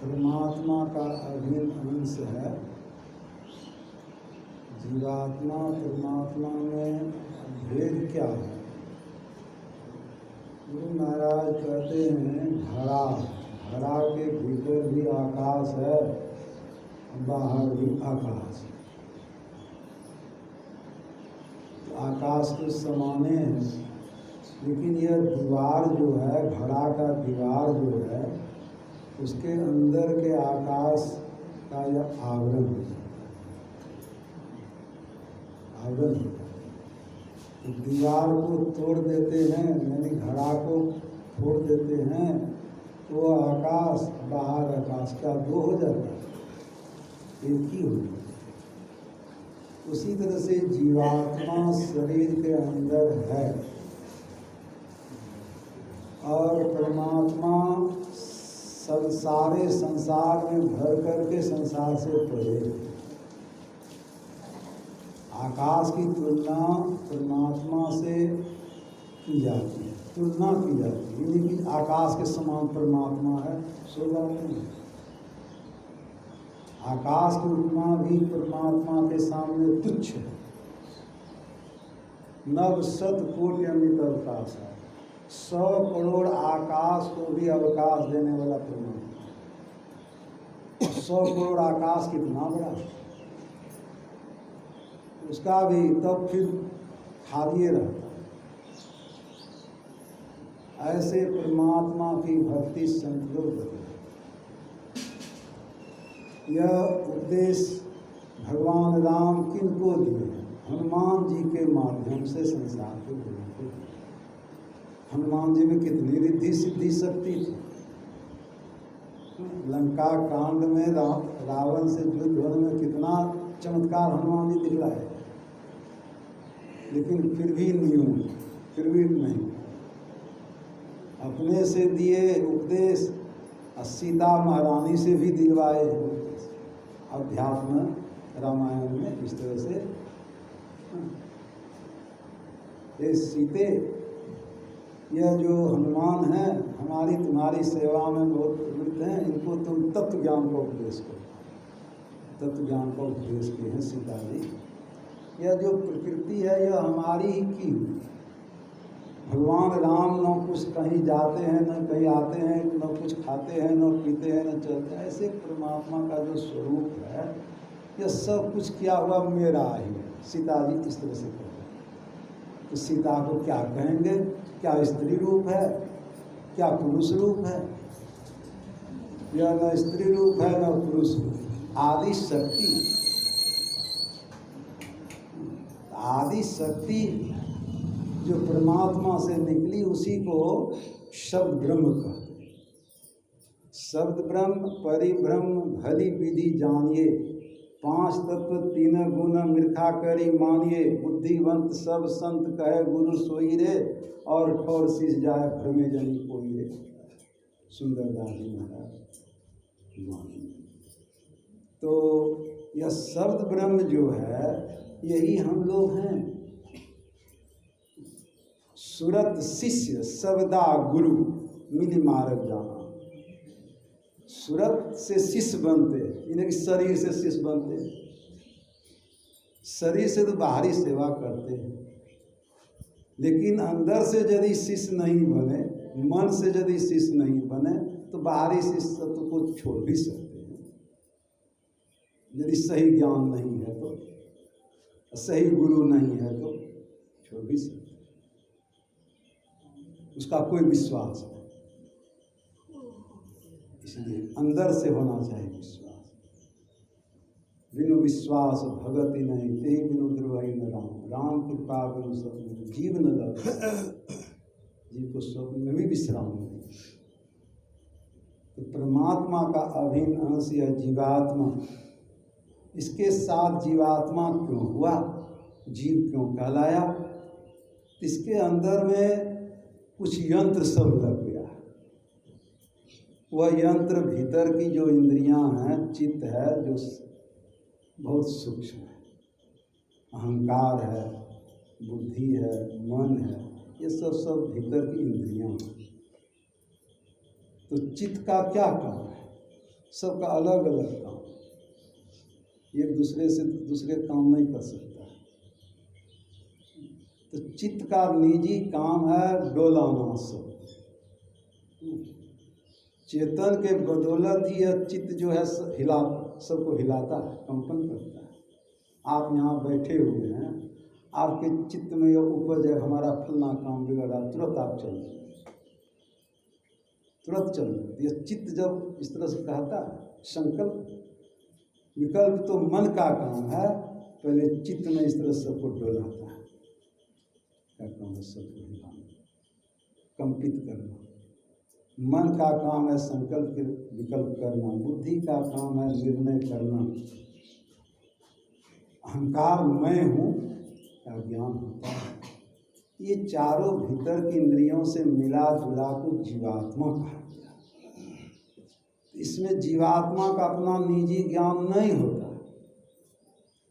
परमात्मा का अभिन्न अंश है। जीवात्मा परमात्मा में भेद क्या है? गुरु महाराज कहते हैं घड़ा के भीतर भी आकाश है, बाहर भी आकाश है। तो आकाश तो समाने हैं, लेकिन यह दीवार जो है, घड़ा का दीवार जो है, उसके अंदर के आकाश का यह आवरण है। आवरण तो दीवार को तोड़ देते हैं, यानी घड़ा को फोड़ देते हैं, तो आकाश बाहर आकाश का दो हो जाता है, एक ही हो जाता है। उसी तरह से जीवात्मा शरीर के अंदर है और परमात्मा सारे संसार में भर करके संसार से परे। आकाश की तुलना परमात्मा से की जाती है, तुलना की जाती है, यानी कि आकाश के समान परमात्मा है, सो बात नहीं। आकाश की उपमा भी परमात्मा के सामने तुच्छ है। नव शत कोटि अमित अवकाश है, 100 करोड़ आकाश को भी अवकाश देने वाला परमात्मा। 100 करोड़ आकाश कितना बड़ा है, उसका भी तब फिर खाली रहता है। ऐसे परमात्मा की भक्ति संत लोग करते हैं। यह उपदेश भगवान राम किनको दिए? हनुमान जी के माध्यम से संसार को दिए। हनुमान जी में कितनी रिद्धि सिद्धि शक्ति थी। लंका कांड में रावण से युद्ध होने में कितना चमत्कार हनुमान जी दिखलाए, लेकिन फिर भी न्यून, फिर भी नहीं। अपने से दिए उपदेश और सीता महारानी से भी दिलवाए अध्यात्म रामायण में। इस तरह से ये सीते, यह जो हनुमान हैं हमारी तुम्हारी सेवा में बहुत प्रवृत्त हैं, इनको तुम तत्व ज्ञान का उपदेश करो। तत्व ज्ञान का उपदेश किए हैं सीता जी। यह जो प्रकृति है यह हमारी ही की। भगवान राम न कुछ कहीं जाते हैं, न कहीं आते हैं, न कुछ खाते हैं, न पीते हैं, न चलते हैं। ऐसे परमात्मा का जो स्वरूप है यह सब कुछ किया हुआ मेरा ही है। सीता जी इस तरह से कहते हैं। तो सीता को क्या कहेंगे? क्या स्त्री रूप है, क्या पुरुष रूप है? यह न स्त्री रूप है न पुरुष रूप, आदि शक्ति। आदि शक्ति जो परमात्मा से निकली उसी को शब्द ब्रह्म कहते हैं। शब्द ब्रह्म परिब्रह्म भली विधि जानिए, 5 तत्व 3 गुण मिर्खा करी मानिए, बुद्धिवंत सब संत कहे गुरु सोई रे, और ठोर शीश जाए भ्रमे जनी कोई रे। सुंदरदास जी महाराज। तो यह शब्द ब्रह्म जो है यही हम लोग हैं। सुरत शिष्य सबदा गुरु मिली मार्ग जाना। सुरत से शिष्य बनते, यानी कि शरीर से शिष्य बनते। शरीर से तो बाहरी सेवा करते हैं, लेकिन अंदर से यदि शिष्य नहीं बने, मन से यदि शिष्य नहीं बने, तो बाहरी शिष्य को छोड़ भी सकते हैं। यदि सही ज्ञान नहीं है तो, सही गुरु नहीं है तो छोड़ भी सकते, उसका कोई विश्वास नहीं। इसलिए अंदर से होना चाहिए विश्वास। बिनु विश्वास भगति नहीं, ते बिनु द्रोही न राम। राम कृपा बिनु स्वप्न जीव न लगे। जीव को स्वप्न में भी विश्राम नहीं। तो परमात्मा का अभिन्न अंश यह जीवात्मा, इसके साथ जीवात्मा क्यों हुआ, जीव क्यों कहलाया? इसके अंदर में कुछ यंत्र सब लग गया है। वह यंत्र भीतर की जो इंद्रियां हैं, चित्त है जो बहुत सूक्ष्म है, अहंकार है, बुद्धि है, मन है, ये सब भीतर की इंद्रियां हैं। तो चित्त का क्या काम है? सबका अलग अलग काम, एक दूसरे से दूसरे काम नहीं कर सकता। तो चित्त का निजी काम है डोलाना सब। चेतन के बदौलत ही यह चित्त जो है सबको हिलाता है, कंपन करता है। आप यहाँ बैठे हुए हैं, आपके चित्त में यह उपज है हमारा फलना काम बिगड़ा, तुरंत आप चल रहे, तुरंत चल रहे। यह चित्त जब इस तरह से कहता है, संकल्प विकल्प तो मन का काम है, पहले चित्त में इस तरह सबको डोलाता है, क्या काम है, सबको हिलाना, कंपित करना। मन का काम है संकल्प के विकल्प करना, बुद्धि का काम है निर्णय करना, अहंकार मैं हूँ का ज्ञान होता है। ये चारों भीतर की इंद्रियों से मिला जुला को जीवात्मा कहा गया। इसमें जीवात्मा का अपना निजी ज्ञान नहीं होता।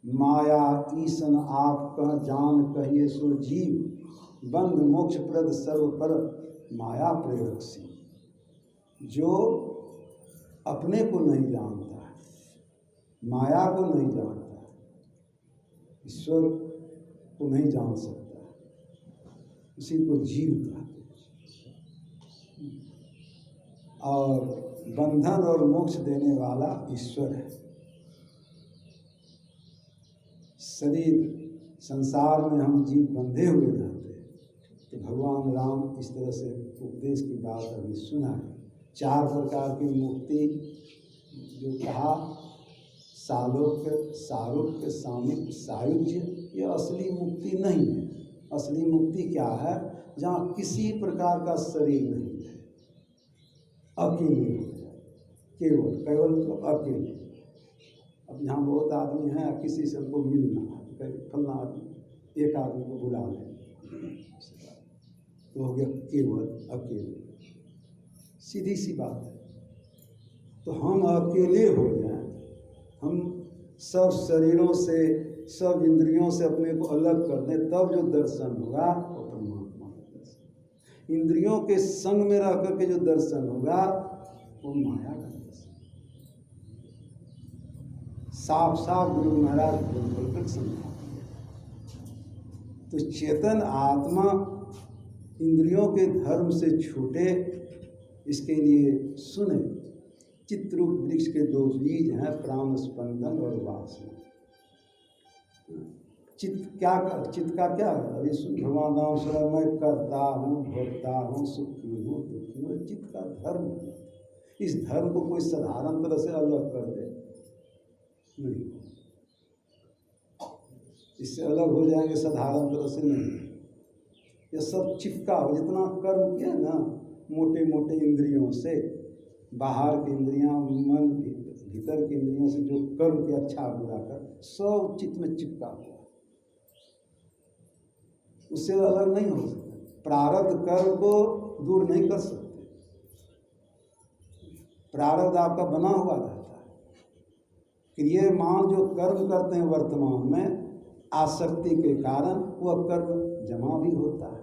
माया ईसन आप कह जान कहिए सो जीव, बंद मोक्ष प्रद सर्व पर माया प्रेरक। जो अपने को नहीं जानता है, माया को नहीं जानता है, ईश्वर को नहीं जान सकता है, उसी को जीव कहते हैं। और बंधन और मोक्ष देने वाला ईश्वर है। शरीर संसार में हम जीव बंधे हुए रहते हैं, तो भगवान राम इस तरह से उपदेश की बात अभी सुना है। 4 प्रकार की मुक्ति जो कहा, सालोक्य, सारूप्य, सामीप्य, सायुज्य, ये असली मुक्ति नहीं है। असली मुक्ति क्या है? जहाँ किसी प्रकार का शरीर नहीं है, अकेले हो जाए, केवल तो अकेले। अब यहाँ बहुत आदमी हैं, किसी से हमको मिलना है, फलना आदमी, एक आदमी को बुला लें तो हो गया केवल अकेले, सीधी सी बात है। तो हम अकेले हो जाएं, हम सब शरीरों से, सब इंद्रियों से अपने को अलग कर दें, तब जो दर्शन होगा वो परमात्मा का दर्शन। इंद्रियों के संग में रह करके जो दर्शन होगा वो माया का दर्शन। साफ साफ गुरु महाराज बोलकर समझाते हैं। तो चेतन आत्मा इंद्रियों के धर्म से छूटे, इसके लिए सुने। चित्रूप वृक्ष के 2 बीज हैं, प्राण स्पंदन और वासना। चित्त का क्या है? अभी भगवान राम सुना, मैं करता हूँ, भोगता हूँ, सुखी हूँ, दुखी हूँ। चित्त का धर्म है। इस धर्म को कोई साधारण तरह से अलग कर दे नहीं, इससे अलग हो जाएंगे साधारण तरह से नहीं। ये सब चिपका हो, जितना कर्म किया ना मोटे मोटे इंद्रियों से, बाहर की इंद्रियां, मन भीतर की इंद्रियों से जो कर्म के अच्छा बुरा कर, सब चित्त में चिपका हुआ, उससे अलग नहीं हो सकता। प्रारब्ध कर्म को दूर नहीं कर सकते, प्रारब्ध आपका बना हुआ रहता है। क्रियमान जो कर्म करते हैं वर्तमान में, आसक्ति के कारण वह कर्म जमा भी होता है।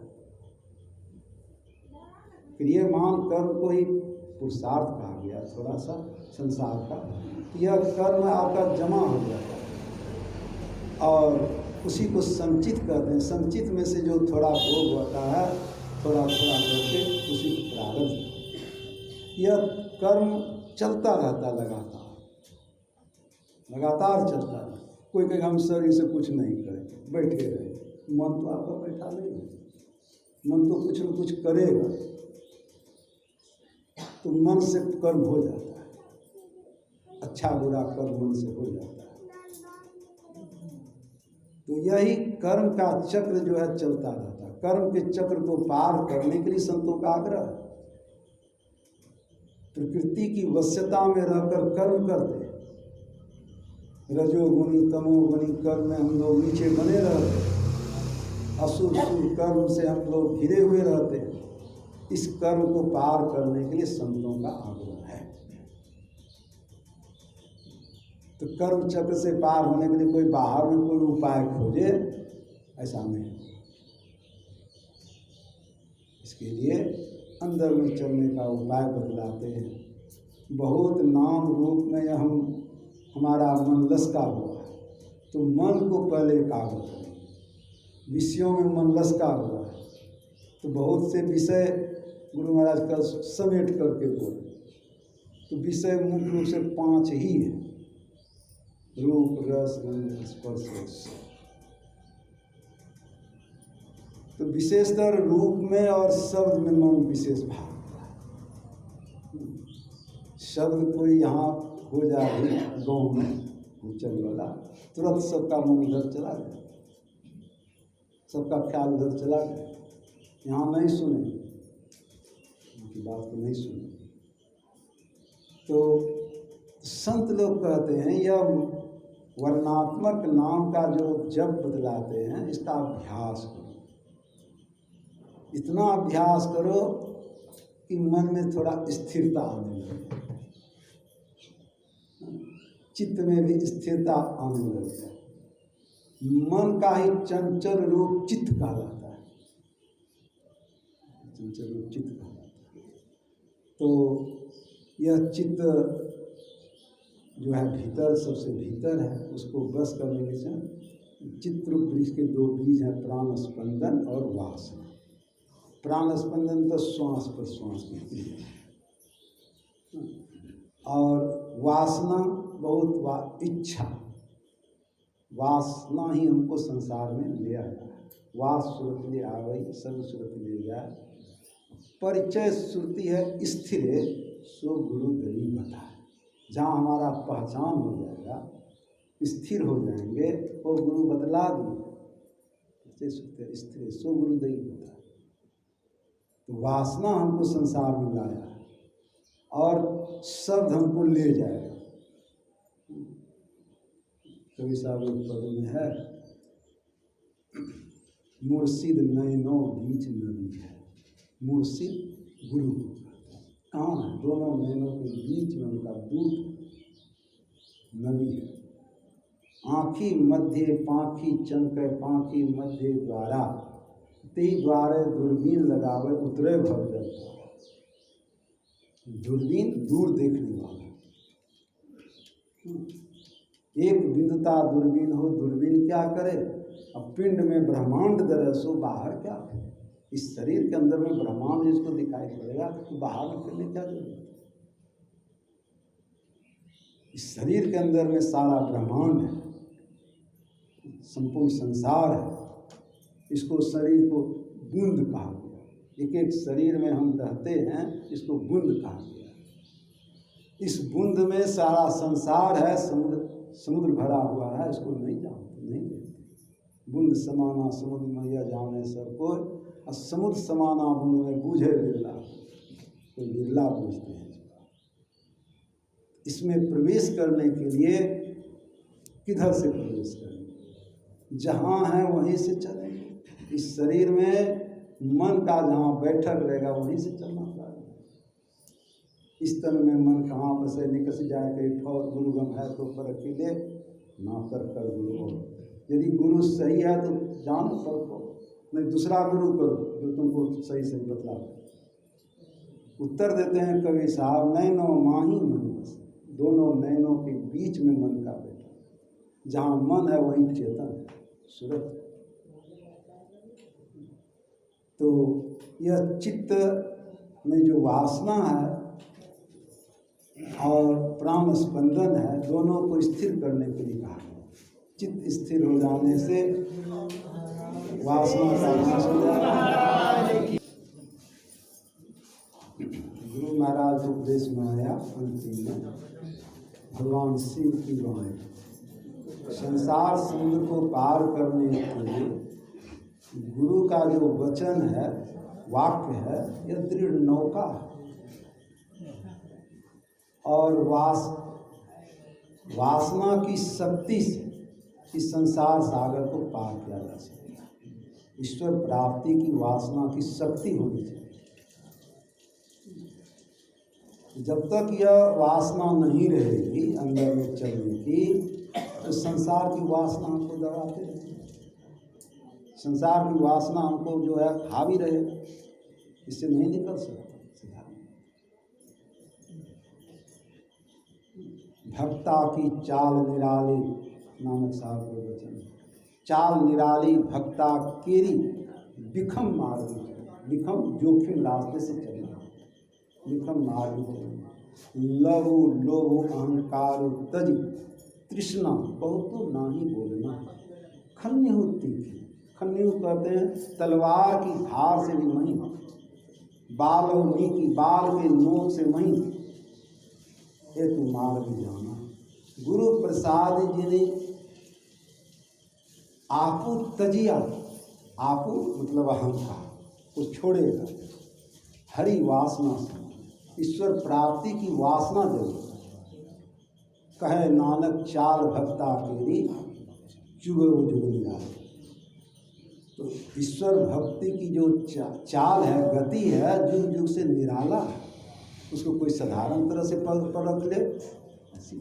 क्रियमान कर्म को ही पुरुषार्थ कहा गया थोड़ा सा संसार का। यह कर्म आपका जमा हो जाता है और उसी को संचित करते हैं। संचित में से जो थोड़ा भोग होता है, थोड़ा थोड़ा करके उसी को प्रारब्ध। यह कर्म चलता रहता लगातार चलता है। कोई कहेगा हम शरीर से कुछ नहीं करें, बैठे रहे, मन तो आपका बैठा नहीं है, मन तो कुछ न कुछ करेगा, तो मन से कर्म हो जाता है, अच्छा बुरा कर्म मन से हो जाता है। तो यही कर्म का चक्र जो है चलता रहता है। कर्म के चक्र को पार करने के लिए संतों का आग्रह, प्रकृति की वश्यता में रहकर कर्म करते, रजोगुणी तमोगुणी कर्म में हम लोग नीचे बने रहते, असुर कर्म से हम लोग घिरे हुए रहते हैं। इस कर्म को पार करने के लिए संतों का आग्रह है। तो कर्म चक्र से पार होने के लिए कोई बाहर में कोई उपाय खोजे, ऐसा नहीं। इसके लिए अंदर में चलने का उपाय बतलाते हैं। बहुत नाम रूप में हमारा मन लसका हुआ है, तो मन को पहले एकाग्र करें। विषयों में मन लसका हुआ है तो बहुत से विषय गुरु महाराज का समेट करके बोले, तो विषय मुख्य रूप से 5 ही है, रूप रस गंध स्पर्श। तो विशेषतर रूप में और शब्द में मन विशेष भाग होता है। शब्द कोई यहाँ हो जाए गाँव में चल वाला, तुरंत सबका मन उधर चला गया, सबका ख्याल उधर चला गया, यहाँ नहीं सुने, उनकी बात को नहीं सुने। तो संत लोग कहते हैं यह वर्णात्मक नाम का जो जप बदलाते हैं इसका अभ्यास करो, इतना अभ्यास करो कि मन में थोड़ा स्थिरता आने लगे, चित्त में भी स्थिरता आने लगे। मन का ही चंचल रूप चित्त कहलाता है, चंचल रूप चित्त कहलाता है। तो यह चित्त जो है भीतर, सबसे भीतर है, उसको बस करने के लिए चित्त रूप वृक्ष के 2 बीज हैं, प्राण स्पंदन और वासना। प्राण स्पंदन तो श्वास पर श्वास की क्रिया, और वासना बहुत इच्छा, वासना ही हमको संसार में ले आया है। वास सुरत ले आवई सब सुरत ले जाए, परिचय श्रुति है स्थिर सो गुरु दई बता। जहाँ हमारा पहचान हो जाएगा, स्थिर हो जाएंगे, वो गुरु बतला दिए, स्थिर सो गुरु दई बता। तो वासना हमको संसार में लाया है और शब्द हमको ले जाएगा। कवि साहब पद में है, मुर्शिद नैनो बीच नदी है। मुर्शिद गुरु कहाँ है? दोनों नैनों के बीच में उनका दूत नदी है। आँखी मध्य पाँखी चमके पाँखी मध्य द्वारा, ते द्वारे दूरबीन लगावे उतरे भवजल। दूरबीन दूर देखने वाला, एक बिंदुता दूरबीन हो, दूरबीन क्या करे? अब पिंड में ब्रह्मांड दरसो, बाहर क्या है? इस शरीर के अंदर में ब्रह्मांड जिसको दिखाई पड़ेगा तो बाहर में फिरने क्या जरूरत है? इस शरीर के अंदर में सारा ब्रह्मांड है, संपूर्ण संसार है। इसको शरीर को बूंद कहा गया। एक एक शरीर में हम रहते हैं, इसको बूंद कहा गया। इस बूंद में सारा संसार है, समुद्र भरा हुआ है, इसको नहीं जानते, नहीं देखते। बूंद समाना समुद्र मैया जाने सब कोई, और समुद्र समाना बूंद में बूझे बिरला, कोई बिरला बूझते हैं। इसमें प्रवेश करने के लिए किधर से प्रवेश करेंगे? जहाँ है वहीं से चलेंगे। इस शरीर में मन का जहाँ बैठक रहेगा वहीं से चलना पड़ेगा। इस तन में मन कहाँ बसे निकस जाए, कहीं ठौर गुरुगम है तो पर अकेले ना कर गुरु। यदि गुरु सही है तो जान पर को, नहीं दूसरा गुरु करो जो तुमको सही सही बतला। उत्तर देते हैं कवि साहब, नैनो माही मन बस। दोनों नैनों के बीच में मन का बैठा, जहाँ मन है वहीं चेतन सूरत। तो यह चित्त में जो वासना है और प्राण स्पंदन है, दोनों को स्थिर करने के लिए कहा है। चित्त स्थिर हो जाने से वासना का नाश हो जाएगा। गुरु महाराज उपदेश में आया अंतिम में, भगवान शिव की वाणी, संसार समुद्र को पार करने के लिए गुरु का जो वचन है, वाक्य है, यह दृढ़ नौका है। और वासना की शक्ति से इस संसार सागर को पार किया जा सकता है। ईश्वर प्राप्ति की वासना की शक्ति होनी चाहिए। जब तक यह वासना नहीं रहेगी अंदर में चलने की, तो संसार की वासना हमको दबाते रहेगी। संसार की वासना हमको जो है हावी रहेगा, इससे नहीं निकल सकता। भक्ता की चाल निराली, नानक साहब के वचन, चाल निराली भक्ता केरी, विखम मार्ग, विखम जोखिम रास्ते से चलना, विखम मार्ग चलना, लहु लोभ अहंकार तज, तृष्णा बहुत नाही बोलना, खन्यु तीखी, खन्यु कहते हैं तलवार की धार से भी मही, बालों की बाल के नोक से मही, ये तू मार्ग जाना। गुरु प्रसाद जी ने आपू तजिया, आपू मतलब अहंकार को छोड़ेगा, हरि वासना से ईश्वर प्राप्ति की वासना जरूर, कहे नानक चाल भक्ता केरी, जुग जुग निराली। तो ईश्वर भक्ति की जो चाल है, गति है, जुग जुग से निराला है, उसको कोई साधारण तरह से परख ले ऐसी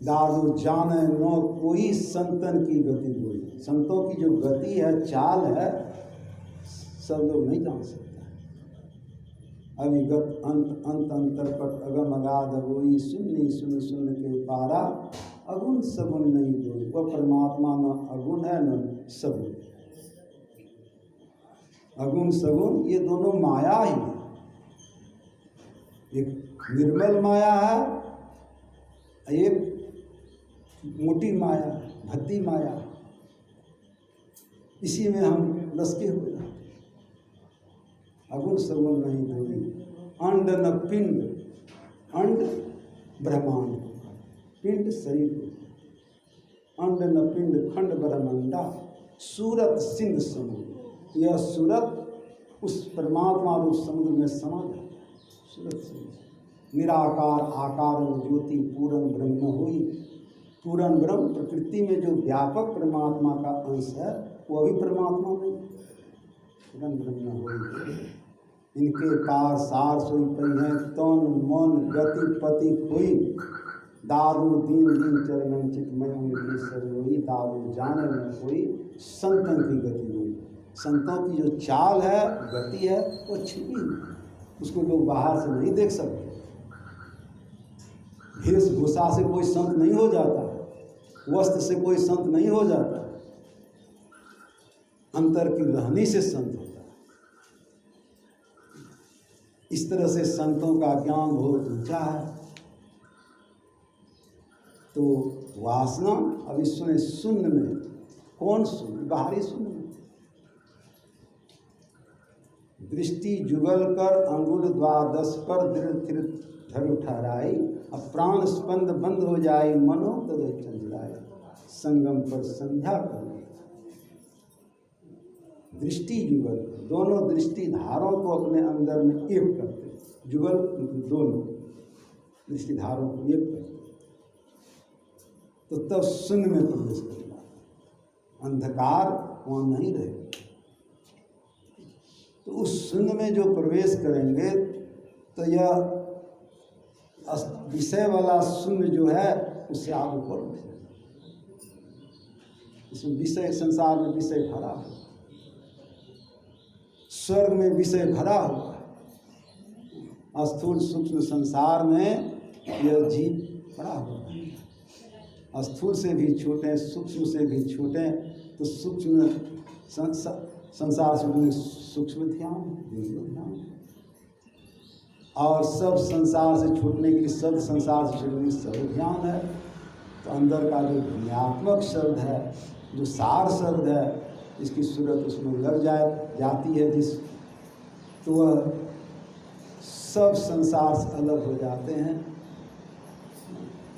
दादू जाने नो कोई संतन की गति कोई, संतों की जो गति है, चाल है, सब लोग नहीं जान सकते। अविगत अंत अंत अंतरपट अगम अगाध अगोई, सुन्नी सुन सुन के पारा, अगुण सगुण नहीं दोई। वह परमात्मा न अगुण है न सगुण, अगुण सगुण ये दोनों माया ही है, एक निर्मल माया है, एक मोटी माया, भद्दी माया, इसी में हम लसके हुए हैं। अगुण सगुण नहीं दोई, अंड न पिंड, अंड ब्रह्मांड, पिंड शरीर, अंड न पिंड खंड ब्रह्मंडा, सूरत सिंध समुद्र, यह सूरत उस परमात्मा रूप समुद्र में समा जाए। सूरत सिंध निराकार आकार ज्योति पूर्ण ब्रह्म हुई, पूर्ण ब्रह्म प्रकृति में जो व्यापक परमात्मा का अंश है, वह भी परमात्मा नहीं, पूर्ण ब्रह्म हुई। इनके पार सार सोई पई है, तन मन गति पति कोई, दारू दीन दीन चरणन चितमय उनकी सरवोई, दारू जाने में कोई संतन की गति हुई। संतों की जो चाल है, गति है, वो छिपी हुई, उसको लोग बाहर से नहीं देख सकते। वेशभूषा से कोई संत नहीं हो जाता, वस्त्र से कोई संत नहीं हो जाता, अंतर की रहनी से संत होता है। इस तरह से संतों का ज्ञान बहुत ऊंचा है। तो वासना अभी सुने, शून्य में, कौन शून्य? बाहरी शून्य में दृष्टि जुगल कर अंगुल द्वादश पर दृढ़ धर ठहराई, अब प्राण स्पंद बंद हो जाए, मनो तदय चंचलाए, संगम पर संध्या कर। दृष्टि जुगल, दोनों दृष्टि धारों को अपने अंदर में एक करते, जुगल दोनों दृष्टि धारों को एक करते, तो तब शून्य में प्रवेश करेगा, अंधकार वहाँ नहीं रहेगा। तो उस शून्य में जो प्रवेश करेंगे, तो यह विषय वाला शून्य जो है, उससे आप ऊपर उठेगा। इसमें विषय, संसार में विषय भरा हुआ, स्वर्ग में विषय भरा हुआ, स्थूल सूक्ष्म संसार में यह जीव भरा हुआ है। स्थूल से भी छोटे, सूक्ष्म से भी छोटे, तो सूक्ष्म संसार से सूक्ष्म ध्यान, और सब संसार से छूटने के लिए, सब संसार से छूटने के लिए सब ध्यान है। तो अंदर का जो ध्यात्मक शब्द है, जो सार शब्द है, इसकी सूरत उसमें लग जाती है जिस, तो वह सब संसार से अलग हो जाते हैं।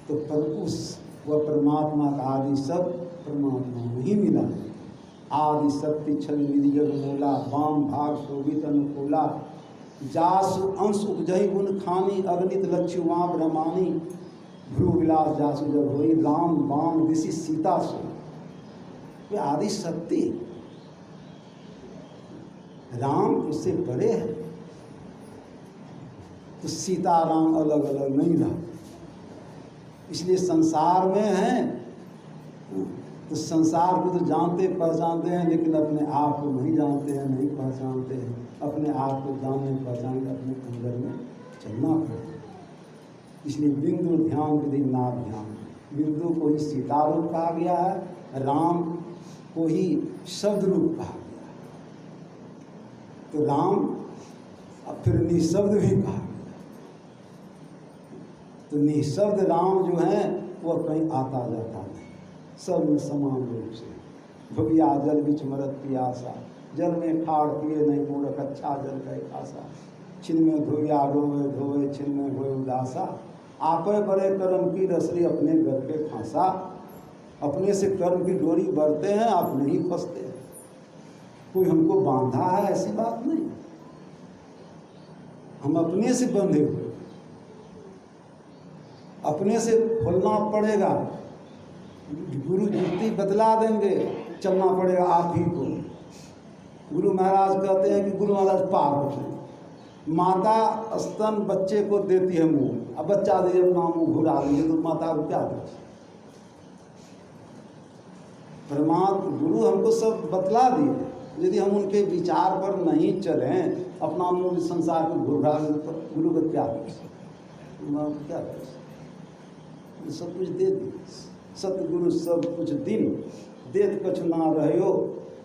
तो पर उस वह परमात्मा का आदि सब परमात्मा में ही मिला है। आदि शक्ति छल निधि जग मूला, वाम भाग शोभित अनुकूला, जासु अंश उपजहि गुण खानी, अगणित लक्ष्य वहाँ ब्रह्मानी, भ्रू विलास जासु जब होई, राम वाम दिशि सीता सो। वे आदि शक्ति, राम उससे बड़े हैं, तो सीता राम अलग अलग नहीं रहा, इसलिए संसार में हैं। तो संसार को तो जानते पहचानते हैं, लेकिन अपने आप को नहीं जानते हैं, नहीं पहचानते हैं। अपने आप को जानने पहचानने अपने अंदर में चलना पड़ेगा। इसलिए बिंदु ध्यान विधि नाभ ध्यान। बिंदु को ही सीता रूप कहा गया है, राम को ही शब्द रूप कहा गया है। तो राम अब फिर निःशब्द भी कहा गया। तो निःशब्द राम जो है वह कहीं आता जाता नहीं, सब में समान रूप से। भविया जल बिच मरत पियासा, जल में ठाड़ पिए नहीं मूर्ख, अच्छा जल का आशा। छिन में धोया रोवे धोवे, छिन में होए उदासा। आपे बड़े कर्म की रसरी अपने घर पे फांसा। अपने से कर्म की डोरी बढ़ते हैं, अपने ही फंसते हैं। कोई हमको बांधा है ऐसी बात नहीं, हम अपने से बंधे हुए, अपने से खोलना पड़ेगा। गुरु जुक्ति बदला देंगे, चलना पड़ेगा आप ही को। गुरु महाराज कहते हैं कि गुरु महाराज पार होते हैं। माता स्तन बच्चे को देती है मुंह, अब बच्चा दे अपना मुंह घुरा दीजिए तो माता को क्या दे। परमात्मा गुरु हमको सब बतला दिए, यदि हम उनके विचार पर नहीं चलें, अपना मुंह संसार को घुरा दें तो गुरु को क्या दे, क्या दे। सब कुछ दे दिए सतगुरु, सब कुछ दिन देत कछु ना रहो।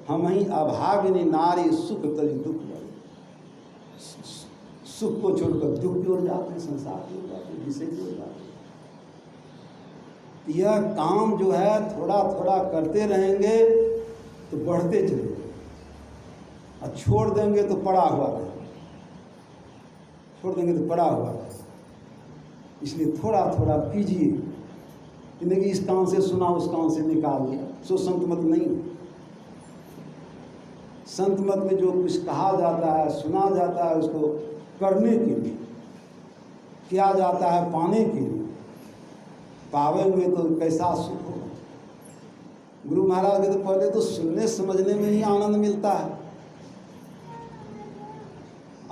हम ही अभागिनी नारी सुख तज दुख लगे। सुख को छोड़कर दुख की ओर जाते, संसार की ओर जाते, विषय की ओर जाते। यह काम जो है थोड़ा थोड़ा करते रहेंगे तो बढ़ते चलेंगे, और छोड़ देंगे तो पड़ा हुआ रहेगा, छोड़ देंगे तो पड़ा हुआ रहेगा। इसलिए थोड़ा थोड़ा कीजिए। कि इस कान से सुना उस कान से निकाल दिया, सो संत मत नहीं। संत मत में जो कुछ कहा जाता है, सुना जाता है, उसको करने के लिए किया जाता है, पाने के लिए। पावेंगे तो कैसा सुख होगा। गुरु महाराज के तो पहले तो सुनने समझने में ही आनंद मिलता है,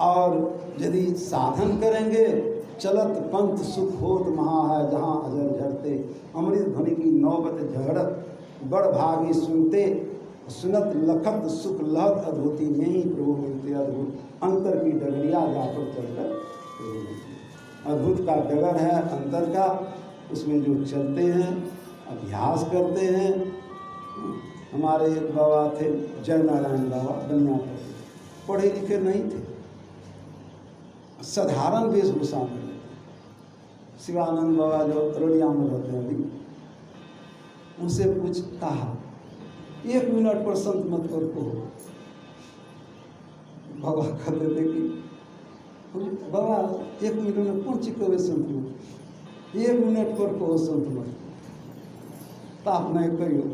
और यदि साधन करेंगे चलत पंथ सुख होत महा है, जहाँ अजर झरते अमृत ध्वनि की नौबत झगड़त, बड़ भागी सुनते सुनत लखत सुख लहत अद्भुति में ही प्रभु मिलते अद्भुत। अंतर की डगरिया जा पर चलकर अद्भुत का डगर है अंतर का, उसमें जो चलते हैं, अभ्यास करते हैं। हमारे एक बाबा थे जय नारायण बाबा, बनिया पढ़े लिखे नहीं थे, साधारण वेशभूषा में। शिवानंद बाबा जो रोडिया में रहते हैं अभी, उनसे कुछ कहा, 1 मिनट पर संत मत कर को। बाबा कहते थे कि बाबा 1 मिनट में कौन चीज कहे संत मत, 1 मिनट पर कहो संत मत, ताप नहीं करियो।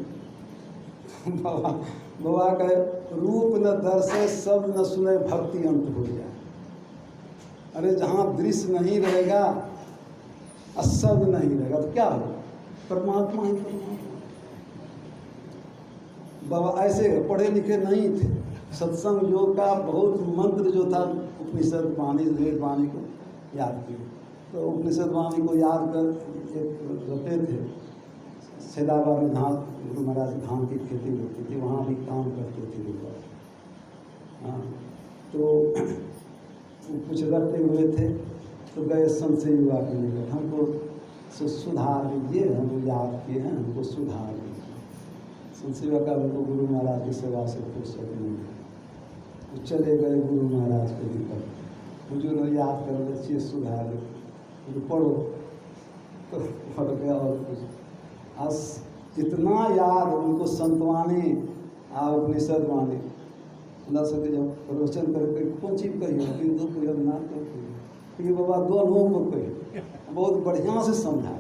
बाबा कहे रूप न दर्शे सब न सुने भक्ति अंत हो जाए। अरे जहाँ दृश्य नहीं रहेगा और शब्द नहीं रहेगा तो क्या होगा, परमात्मा ही परमात्मा। बाबा ऐसे पढ़े लिखे नहीं थे, सत्संग योग का बहुत मंत्र जो था, उपनिषद वाणी वेद वाणी को याद किए। तो उपनिषद वाणी को याद कर एक रहते थे सैदाबाद में, धान गुरु महाराज धान की खेती होती थी, वहाँ भी काम करते थे लोग। हाँ, तो कुछ रखते हुए थे, तो गए संशय युवा के लिए, हमको सुधार लीजिए, हम याद किए हैं, हमको सुधार लीजिए। संशय युवा का उनको गुरु महाराज की सेवा से फुर्सत नहीं है। तो चले गए गुरु महाराज के भीतर, बुजुर्ग याद कर लीजिए, सुधार लीजिए, पढ़ो। तो पढ़ गया और कुछ आज इतना याद उनको संतवाणी आ उपनिषद वाणी अल्लाह से जब प्रवचन करके कौन चीज कही, बिंदु को ना कही, बाबा दोनों को कही, बहुत बढ़िया से समझा,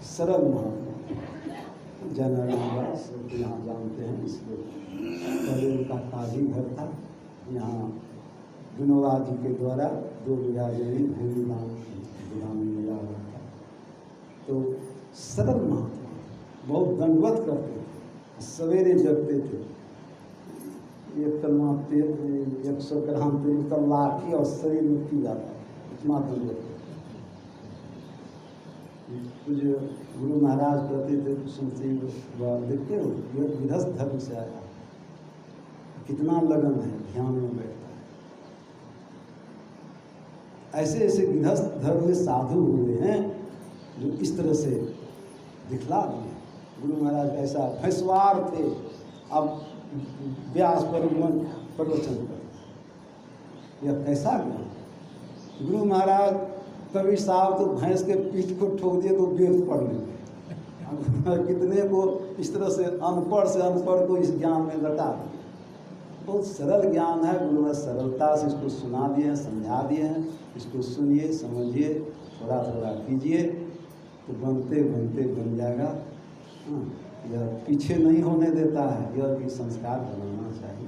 सरल महात्मा जनरल सब यहाँ जानते हैं। इसलिए पहले उनका काजी घर था, यहाँ विनोबा जी के द्वारा 2 बीघा जमीन भूमि दान मिला हुआ था। तो सरल महात्मा, बहुत दंडवत करते थे, सवेरे जगते थे, 1 कलमा तेल 100 ग्राम तेल का लाठी और शरीर में पी जाता, इतना दंडवत। कुछ गुरु महाराज कहते थे, सुनते देखते हो यह गृहस्थ धर्म से आया, कितना लगन है, ध्यान में बैठता है। ऐसे ऐसे गृहस्थ धर्म में साधु हुए हैं जो इस तरह से दिखला दिए। गुरु महाराज ऐसा फैसवार थे। अब व्यास पर प्रवचन कर, यह कैसा ज्ञान। गुरु महाराज कभी साहब तो भैंस के पीठ को ठोक दिए तो वेद पढ़ लेंगे। कितने को इस तरह से अनपढ़ को इस ज्ञान में लटा दिए। बहुत सरल ज्ञान है। गुरु महाराज सरलता से इसको सुना दिए हैं, समझा दिए हैं। इसको सुनिए, समझिए, थोड़ा थोड़ा कीजिए तो बनते बनते बन जाएगा। यह पीछे नहीं होने देता है, यह भी संस्कार बनाना चाहिए।